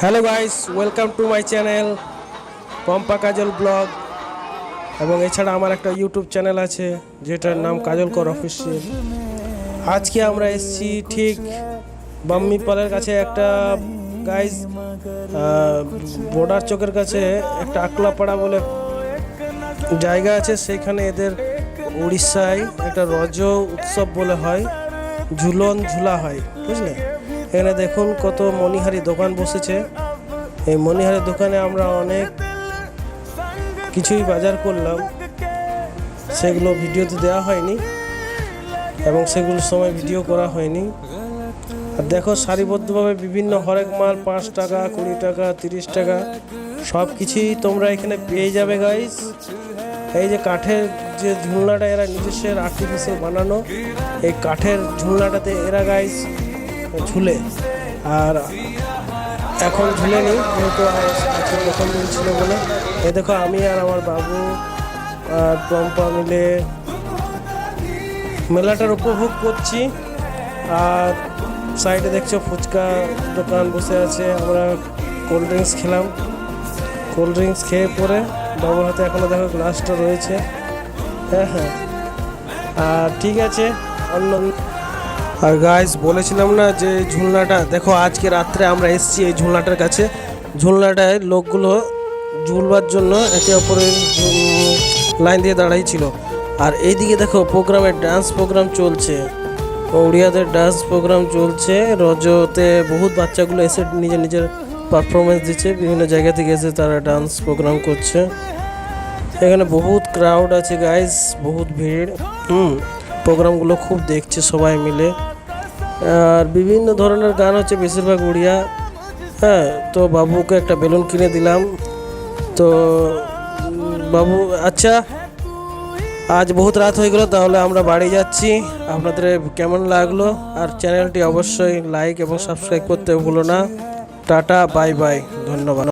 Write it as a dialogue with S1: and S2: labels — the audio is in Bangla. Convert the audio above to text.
S1: Hello guys, welcome to my channel Pampa Kajal blog. এবং এছাড়া আমার একটা ইউটিউব চ্যানেল আছে যেটার নাম কাজল কর অফিসিয়াল। আজকে আমরা এসেছি ঠিক বাম্মি পালের কাছে একটা গাইস বর্ডার চকের কাছে একটা আকলাপাড়া বলে জায়গা আছে। সেখানে এদের উড়িষ্যায় একটা রজ উৎসব বলে হয়, ঝুলন ঝুলা হয়, বুঝলে। এখানে দেখুন কত মণিহারি দোকান বসেছে। এই মণিহারি দোকানে আমরা অনেক কিছুই বাজার করলাম, সেগুলো ভিডিওতে দেওয়া হয়নি এবং সেগুলোর সময় ভিডিও করা হয়নি। আর দেখো সারিবদ্ধভাবে বিভিন্ন হরেক মাল 5 টাকা, 20 টাকা, 30 টাকা সব কিছুই তোমরা এখানে পেয়ে যাবে গাইস। এই যে কাঠের যে ঝুলনাটা এরা নিজস্বের আর্টিফিশিয়াল বানানো, এই কাঠের ঝুলনাটাতে এরা গাইস ঝুলে। আর এখন ঝুলেনি যেহেতু আজকে প্রথম দিন ছিল বলে। এ দেখো আমি আর আমার বাবু আর পম্পা মিলে মেলাটার উপভোগ করছি। আর সাইডে দেখছো ফুচকা দোকান বসে আছে। আমরা কোল্ড ড্রিঙ্কস খেলাম। কোল্ড ড্রিঙ্কস খেয়ে পরে বাবুর হাতে এখনও দেখো গ্লাসটা রয়েছে। হ্যাঁ, আর ঠিক আছে। আর গাইস বলেছিলাম না যে ঝুলনাটা দেখো, আজকে রাত্রে আমরা এসেছি এই ঝুলনাটার কাছে। ঝুলনাটায় লোকগুলো ঝুলবার জন্য একে অপরের লাইন দিয়ে দাঁড়াই ছিল। আর এইদিকে দেখো প্রোগ্রামের ডান্স প্রোগ্রাম চলছে, উড়িয়াদের ডান্স প্রোগ্রাম চলছে। রজতে বহুত বাচ্চাগুলো এসে নিজের নিজের পারফরমেন্স দিচ্ছে, বিভিন্ন জায়গা থেকে এসে তারা ডান্স প্রোগ্রাম করছে। এখানে বহুত ক্রাউড আছে গাইস, বহুত ভিড়। প্রোগ্রামগুলো খুব দেখছে সবাই মিলে। আর বিভিন্ন ধরনের গান হচ্ছে, বেশিরভাগ উড়িয়া। হ্যাঁ, তো বাবুকে একটা বেলুন কিনে দিলাম। তো বাবু আচ্ছা, আজ বহুত রাত হয়ে গেল, তাহলে আমরা বাড়ি যাচ্ছি। আপনাদের কেমন লাগলো? আর চ্যানেলটি অবশ্যই লাইক এবং সাবস্ক্রাইব করতে ভুলো না। টাটা, বাই বাই, ধন্যবাদ।